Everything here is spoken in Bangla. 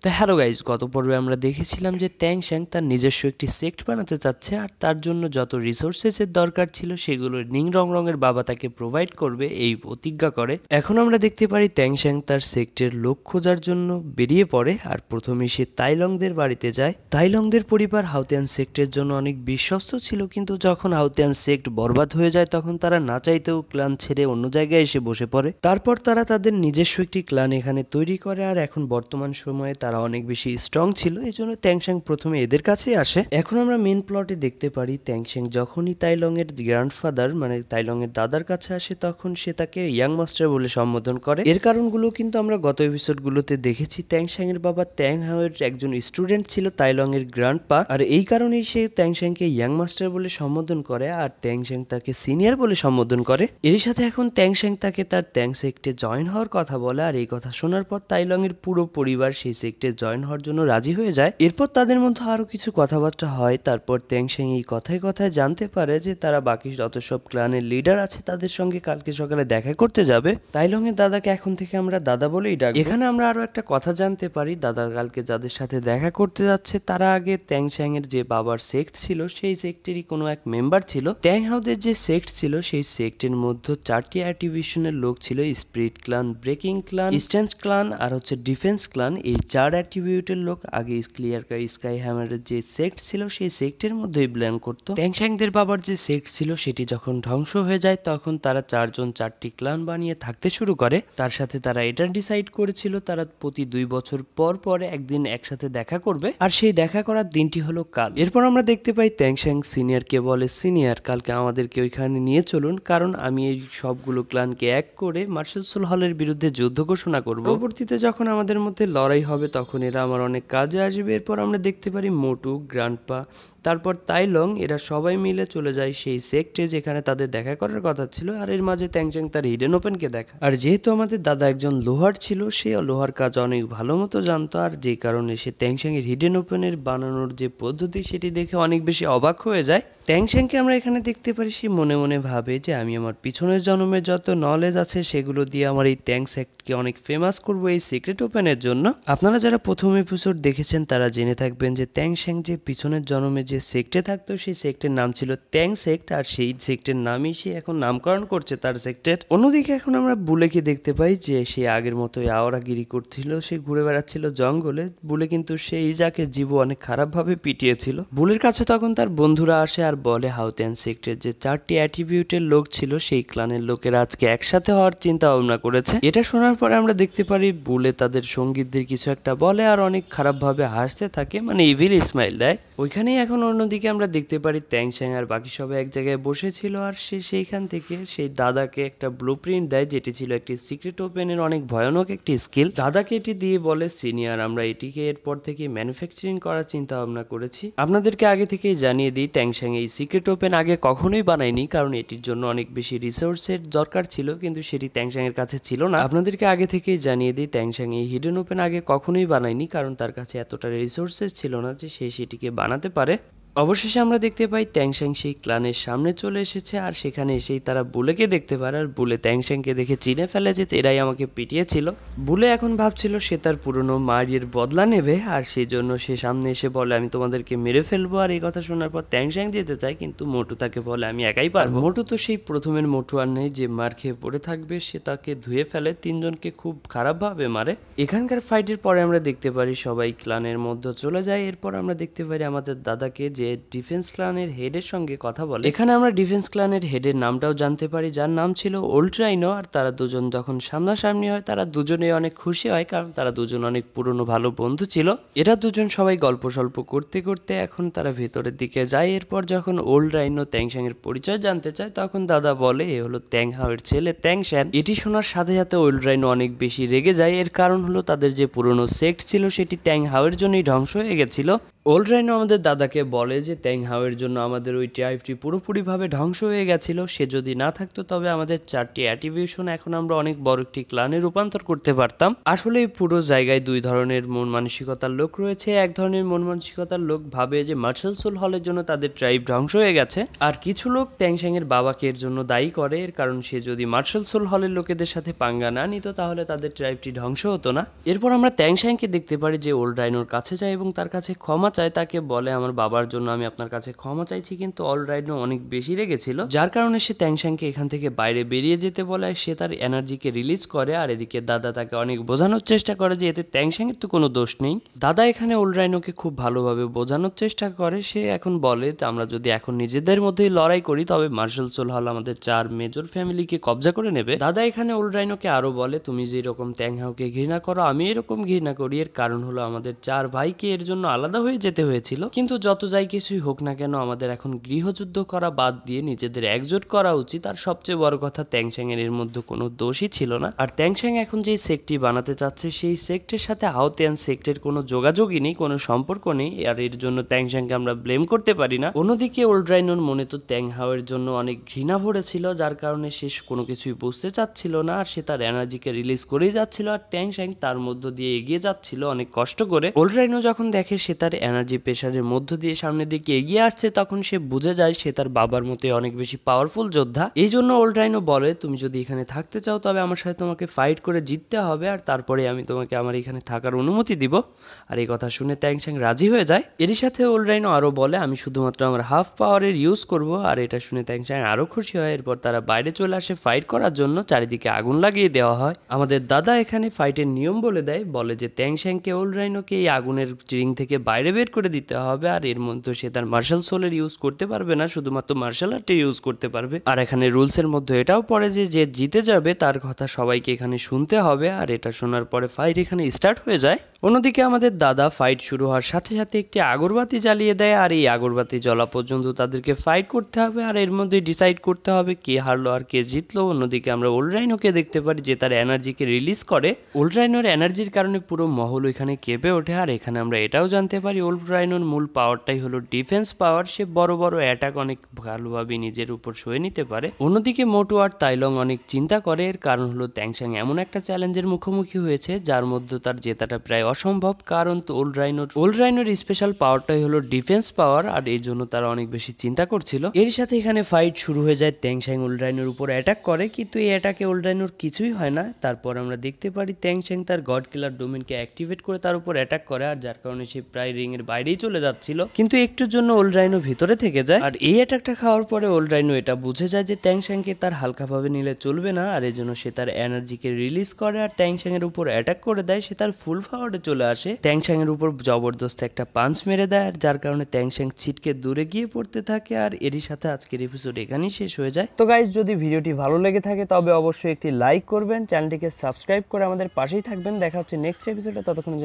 তো হ্যালো গাইজ, গত পর্বে আমরা দেখেছিলাম যে ট্যাং শ্যাং তার নিজস্ব একটি সেক্ট বানাতে চাচ্ছে, আর তার জন্য যত রিসোর্সেসের দরকার ছিল সেগুলো নিং রং রঙের বাবা তাকে প্রোভাইড করবে এই প্রতিজ্ঞা করে। এখন আমরা দেখতে পারি ট্যাং শ্যাং তার সেক্টের লোক খোঁজার জন্য বেরিয়ে পড়ে, আর প্রথমে সে তাইলংদের বাড়িতে যায়। তাইলংদের পরিবার হাউতিয়ান সেক্টের জন্য অনেক বিশ্বস্ত ছিল, কিন্তু যখন হাউতিয়ান সেক্ট বরবাদ হয়ে যায় তখন তারা না চাইতেও ক্লান ছেড়ে অন্য জায়গায় এসে বসে পড়ে। তারপর তারা তাদের নিজস্ব একটি ক্লান এখানে তৈরি করে, আর এখন বর্তমান সময়ে তারা অনেক বেশি স্ট্রং ছিল, এই জন্য ট্যাং শ্যাং প্রথমে এদের কাছে আসে। এখন আমরা মেন প্লটে দেখতে পারি ট্যাং শ্যাং যখনই তাইলং এর গ্র্যান্ডফাদার মানে তাইলং এর দাদার কাছে আসে তখন সে তাকে ইয়াং মাস্টার বলে সম্বোধন করে। এর কারণগুলো কিন্তু আমরা গত এপিসোডগুলোতে দেখেছি। ট্যাং শ্যাং এর বাবা ট্যাং হাওয়ের একজন স্টুডেন্ট ছিল তাইলং এর গ্র্যান্ডপা, আর এই কারণেই সে ট্যাং শ্যাংকে ইয়াং মাস্টার বলে সম্বোধন করে, আর ট্যাং শ্যাং তাকে সিনিয়র বলে সম্বোধন করে। এরই সাথে এখন ট্যাং শ্যাং তাকে তার ট্যাং সেক্টে জয়েন হওয়ার কথা বলে, আর এই কথা শোনার পর তাইলং এর পুরো পরিবার সেই সেক্টে জয়েন হওয়ার জন্য রাজি হয়ে যায়। এরপর তাদের মধ্যে আরো কিছু কথাবার্তা হয়। তারপর ট্যাং শ্যাং এই কথায় কথায় জানতে পারে যে তারা বাকি যত সব ক্লানের লিডার আছে তাদের সঙ্গে কালকে সকালে দেখা করতে যাবে। তাইলং এর দাদাকে এখন থেকে আমরা দাদা বলেই ডাকবো। এখানে আমরা আরো একটা কথা জানতে পারি, দাদা কালকে যাদের সাথে দেখা করতে যাচ্ছে তারা আগে ট্যাং শ্যাং এর যে বাবার সেক্ট ছিল সেই সেক্টেরই কোনো এক মেম্বার ছিল। ট্যাং হাউদের যে সেক্ট ছিল সেই সেক্টের মধ্যে 4টি অ্যাক্টিভিশনের লোক ছিল: spirit clan, breaking clan, stance clan আর হচ্ছে ডিফেন্স ক্লান। এই 4 অ্যাট্রিবিউটের লোক আগে ক্লিয়ার স্কাই হ্যামারের যে সেক্ট ছিল সেই সেক্টের মধ্যেই বিলং করতো। ট্যাং শ্যাংদের বাবার যে সেক্ট ছিল সেটি যখন ধ্বংস হয়ে যায় তখন তারা 4জন 4টি ক্লান বানিয়ে থাকতে শুরু করে। তার সাথে তারা এটা ডিসাইড করেছিল তারা প্রতি 2 বছর পর পর একদিন একসাথে দেখা করবে, আর সেই দেখা করার দিনটি হলো কাল। এরপর আমরা দেখতে পাই ট্যাং শ্যাং সিনিয়রকে বলে, সিনিয়র কালকে আমাদেরকে ওইখানে নিয়ে চলুন, কারণ আমি এই সবগুলো ক্লানকে এক করে মার্শাল সোল হলের বিরুদ্ধে যুদ্ধ ঘোষণা করব। পরবর্তীতে যখন আমাদের মধ্যে লড়াই হবে তখন এরা আমার অনেক কাজে আসবে। এরপর আমরা দেখতে পারি মোটু, গ্র্যান্ডপা, তারপর তাইলং, এরা সবাই মিলে চলে যায় সেই সেক্টে যেখানে তাদের দেখা করার কথা ছিল। আর এর মাঝে ট্যাং শ্যাং তার হিডেন ওপেনকে দেখা, আর যেহেতু আমাদের দাদা একজন লোহার ছিল সে লোহার কাজ অনেক ভালো মতো জানতো, আর যে কারণে সে ট্যাং শ্যাং এর হিডেন ওপেনের বানানোর যে পদ্ধতি সেটি দেখে অনেক বেশি অবাক হয়ে যায়। ট্যাং শ্যাংকে আমরা এখানে দেখতে পারি সে মনে মনে ভাবে যে আমি আমার পিছনের জন্মের যত নলেজ আছে সেগুলো দিয়ে আমার এই ট্যাং সেক্টকে অনেক ফেমাস করবো এই সিক্রেট ওপেনের জন্য। আপনারা যারা প্রথম এপিসোড দেখেছেন তারা জেনে থাকবেন যে ট্যাং শ্যাং যে পিছনের জন্মে যে সেক্টে থাকতো সেই সেক্টের নাম ছিল ট্যাং সেক্ট, আর সেই সেক্টের নামই সে এখন নামকরণ করছে তার সেক্টের। অন্যদিকে এখন আমরা বুলেকে দেখতে পাই যে সে আগের মতোই আওরাগিরি করছিল, সে ঘুরে বেড়াচ্ছিল জঙ্গলে। বুলে কিন্তু সেই যাকে জীবু অনেক খারাপভাবে পিটিয়েছিল। বুলের কাছে তখন তার বন্ধুরা আসে আর বলে হাউতিয়ান সেক্টরের যে 4টি অ্যাট্রিবিউটের লোক ছিল সেই ক্লানের লোকেরা আজকে একসাথে হওয়ার চিন্তা ভাবনা করেছে। এটা শোনার পরে আমরা দেখতে পারি বুলে তাদের সঙ্গীতদের কিছু একটা বলে আর অনেক খারাপভাবে হাসতে থাকে, মানে ইভিল স্মাইল দেয়। ওইখানেই এখন অন্যদিকে আমরা দেখতে পারি ট্যাং শ্যাং আর বাকি সবাই এক জায়গায় বসেছিল, আর সে সেইখান থেকে সেই দাদাকে একটা ব্লু প্রিন্ট দেয় যেটি ছিল একটি সিক্রেট ওপেনের অনেক ভয়ানক একটি স্কিল। দাদাকে এটি দিয়ে বলে, সিনিয়র আমরা এটিকে এরপর থেকে ম্যানুফ্যাকচারিং করার চিন্তা ভাবনা করেছি। আপনাদেরকে আগে থেকেই জানিয়ে দিই ট্যাং শ্যাং এই সিক্রেট ওপেন আগে কখনোই বানায়নি, কারণ এটির জন্য অনেক বেশি রিসোর্সের দরকার ছিল, কিন্তু সেটি ট্যাং শ্যাং এর কাছে ছিল না। আপনাদেরকে আগে থেকেই জানিয়ে দিই ট্যাং শ্যাং এই হিডেন ওপেন আগে কখনোই বানায়নি, কারণ তার কাছে এতটা রিসোর্সেস ছিল না যে সে সেটিকে বানাতে পারে। অবশেষে আমরা দেখতে পাই ট্যাং শ্যাং সেই ক্লানের সামনে চলে এসেছে, আর সেখানে এসেই তারা বুলেকে দেখতে পারে, আর বুলে ট্যাং শ্যাংকে দেখে চিনে ফেলে যে এরাই আমাকে পিটিয়েছিল। বুলে এখন ভাবছিল সে তার পুরনো মায়ের বদলা নেবে, আর সেই জন্য সে সামনে এসে বলে আমি তোমাদেরকে মেরে ফেলবো। আর এই কথা শোনার পর ট্যাং শ্যাং যেতে চায়, কিন্তু মোটু তাকে বলে আমি একাই পারবো। মোটু তো সেই প্রথমের মোটু আর নেই যে মার খেয়ে পড়ে থাকবে, সে তাকে ধুয়ে ফেলে, তিনজনকে খুব খারাপভাবে মারে। এখানকার ফাইটের পরে আমরা দেখতে পারি সবাই ক্লানের মধ্যে চলে যায়। এরপর আমরা দেখতে পারি আমাদের দাদাকে যে ডিফেন্স ক্লানের হেডের সঙ্গে কথা বলে। এখানে আমরা ডিফেন্স ক্লানের হেডের নামটাও জানতে পারি, যার নাম ছিল ওল্ড রাইনো। আর তারা দুজন যখন সামনাসামনি হয় তারা দুজনেই অনেক খুশি হয়, কারণ তারা দুজন অনেক পুরনো ভালো বন্ধু ছিল। এরা দুজন সবাই গল্প সল্প করতে করতে এখন তারা ভেতরের দিকে যায়। এরপর যখন ওল্ড রাইনো ট্যাং শ্যাং এর পরিচয় জানতে চায় তখন দাদা বলে এ হলো ট্যাং হাওয়ের ছেলে ট্যাং শ্যান। এটি শোনার সাথে সাথে ওল্ড রাইনো অনেক বেশি রেগে যায়। এর কারণ হলো তাদের যে পুরনো সেক্ট ছিল সেটি ট্যাং হাওয়ের জন্যই ধ্বংস হয়ে গেছিল। ওল্ড রাইনো আমাদের দাদাকে বলে যে ট্যাং হাওয়ের জন্য আমাদের ওই ট্রাইবটি পুরোপুরিভাবে ধ্বংস হয়ে গেছিল, সে যদি না থাকতো তবে আমাদের 4টি অ্যাটিভিউশন এখন আমরা অনেক বড় একটি ক্লানে রূপান্তর করতে পারতাম। আসলে এই পুরো জায়গায় দুই ধরনের মন মানসিকতার লোক রয়েছে। এক ধরনের মন মানসিকতার লোক ভাবে যে মার্শাল সোল হলের জন্য তাদের ট্রাইব ধ্বংস হয়ে গেছে, আর কিছু লোক ট্যাং শ্যাংয়ের বাবাকে এর জন্য দায়ী করে, এর কারণ সে যদি মার্শাল সোল হলের লোকেদের সাথে পাঙ্গা না নিত তাহলে তাদের ট্রাইবটি ধ্বংস হতো না। এরপর আমরা ট্যাং শ্যাংকে দেখতে পারি যে ওল্ড রাইনোর কাছে যায় এবং তার কাছে ক্ষমা চায়, তাকে বলে আমার বাবার জন্য আমি আপনার কাছে ক্ষমা চাইছি, কিন্তু ওল্ড রাইনো অনেক বেশি রেগেছিল, যার কারণে সে ট্যাং শ্যাংকে এখান থেকে বাইরে বেরিয়ে যেতে বলে। সে তার এনার্জিকে রিলিজ করে, আর এদিকে দাদা তাকে অনেক বোঝানোর চেষ্টা করে যে এতে ট্যাং শ্যাংয়ের তো কোনো দোষ নেই। দাদা এখানে ওল্ড রাইনোকে খুব ভালোভাবে বোঝানোর চেষ্টা করে। সে এখন বলে আমরা যদি এখন নিজেদের মধ্যেই লড়াই করি তবে মার্শাল সোল হল আমাদের 4 মেজর ফ্যামিলিকে কবজা করে নেবে। দাদা এখানে ওল্ড রাইনোকে আরো বলে তুমি যেরকম ট্যাং হাওকে ঘৃণা করো আমি এরকম ঘৃণা করি, এর কারণ হলো আমাদের 4 ভাইকে এর জন্য আলাদা হয়ে যেতে হয়েছিল, কিন্তু যত যাই কিছুই হোক না কেন আমাদের এখন গৃহযুদ্ধ করা বাদ দিয়ে নিজেদের একজোট করা উচিত। আর সবচেয়ে বড় কথা ট্যাং শ্যাংয়ের এর মধ্যে কোনো দোষই ছিল না, আর ট্যাং শ্যাং এখন যে সেক্টটি বানাতে চাচ্ছে সেই সেক্টের সাথে আওতিয়ান সেক্টের কোনো যোগাযোগই নেই, কোনো সম্পর্ক নেই, আর এর জন্য ট্যাং শ্যাংকে আমরা ব্লেম করতে পারি না। অন্যদিকে ওল্ড রাইনোর মনে তো ট্যাং হাওয়ের জন্য অনেক ঘৃণা ভরেছিল, যার কারণে সে কোনো কিছুই বুঝতে চাচ্ছিল না, আর সে তার এনার্জিকে রিলিজ করেই যাচ্ছিল, আর ট্যাং শ্যাং তার মধ্য দিয়ে এগিয়ে যাচ্ছিল অনেক কষ্ট করে। ওল্ড রাইনো যখন দেখে সে তার এনার্জি প্রেশারের মধ্য দিয়ে সামনের দিকে এগিয়ে আসছে তখন সে বুঝে যায় সে তার বাবার মতোই অনেক বেশি পাওয়ারফুল যোদ্ধা। এই জন্য ওল্ড রাইনো বলে তুমি যদি এখানে থাকতে চাও তবে আমার সাথে তোমাকে ফাইট করে জিততে হবে, আর তারপরে আমি তোমাকে আমার এখানে থাকার অনুমতি দিব। আর এই কথা শুনে ট্যাং শ্যাং রাজি হয়ে যায়। এরই সাথে ওল্ড রাইনো আরো বলে আমি শুধুমাত্র আমার হাফ পাওয়ারের ইউজ করব, আর এটা শুনে ট্যাং শ্যাং আরো খুশি হয়। এরপর তারা বাইরে চলে আসে ফাইট করার জন্য, চারিদিকে আগুন লাগিয়ে দেওয়া হয়। আমাদের দাদা এখানে ফাইটের নিয়ম বলে দেয়, বলে যে ট্যাং শ্যাংকে ওল্ড রাইনোকে এই আগুনের রিং থেকে বাইরে বের করে দিতে হবে, আর এর মধ্যে সে তার মার্শাল সোলের ইউজ করতে পারবে না, শুধুমাত্র মার্শাল আর্টের ইউজ করতে পারবে। আর এখানে রুলসের মধ্যে এটাও পড়ে যে যে জিতে যাবে তার কথা সবাইকে এখানে শুনতে হবে, আর এটা শোনার পরে ফাইট এখানে স্টার্ট হয়ে যায়। অন্যদিকে আমাদের দাদা ফাইট শুরু হওয়ার সাথে সাথে একটি আগরবাতি জ্বালিয়ে দেয়, আর এই আগরবাতি জ্বলা পর্যন্ত তাদেরকে ফাইট করতে হবে, আর এর মধ্যে ডিসাইড করতে হবে কে হারলো আর কে জিতলো। অন্যদিকে আমরা ওল্ড রাইনোকে দেখতে পারি যে তার এনার্জিকে রিলিজ করে। ওল্ড রাইনোর এনার্জির কারণে পুরো মহল এখানে কেঁপে ওঠে, আর এখানে আমরা এটাও জানতে পারি ওল্ড রাইনোর মূল পাওয়ারটাই হলো ডিফেন্স পাওয়ার, সে বড় বড় অ্যাটাক অনেক ভালোভাবে নিজের উপর সয়ে নিতে পারে। অন্যদিকে মোটু আর তাইলং অনেক চিন্তা করে, এর কারণ হলো ট্যাং শ্যাং এমন একটা চ্যালেঞ্জের মুখোমুখি হয়েছে যার মধ্যে তার জেতাটা প্রায় অসম্ভব, কারণ তো ওল্ড রাইনোর স্পেশাল পাওয়ারটাই হলো ডিফেন্স পাওয়ার, আর এই জন্য তারা অনেক বেশি চিন্তা করছিল। এর সাথে এখানে ফাইট শুরু হয়ে যায়, ট্যাং শ্যাং ওল্ড রাইনোর উপর অ্যাটাক করে, কিন্তু এই অ্যাটাকে ওল্ড রাইনোর কিছুই হয় না। তারপর আমরা দেখতে পারি ট্যাং শ্যাং তার গড কিলার ডোমেনকে অ্যাক্টিভেট করে তার উপর অ্যাটাক করে, আর যার কারণে সে প্রায় রিং এর বাইরেই চলে যাচ্ছিল, কিন্তু একটুর জন্য ওল্ড রাইনো ভিতরে থেকে যায়। আর এই অ্যাটাকটা খাওয়ার পরে ওল্ড রাইনো এটা বুঝে যায় যে ট্যাং শ্যাংকে তার হালকাভাবে নিলে চলবে না, আর এই জন্য সে তার এনার্জিকে রিলিজ করে আর ট্যাং শ্যাং এর উপর অ্যাটাক করে দেয়। সে তার ফুল পাওয়ারে চলে আসে, ট্যাং শ্যাং এর উপর জবরদস্ত একটা পাঞ্চ মেরে দেয়, আর যার কারণে ট্যাং শ্যাং ছিটকে দূরে গিয়ে পড়তে থাকে। আর এরই সাথে আজকের এপিসোড এখানেই শেষ হয়ে যায়। তো গাইস, যদি ভিডিওটি ভালো লেগে থাকে তবে অবশ্যই একটি লাইক করবেন, চ্যানেলটিকে সাবস্ক্রাইব করে আমাদের পাশেই থাকবেন। দেখা হচ্ছে নেক্সট এপিসোডে, ততক্ষণ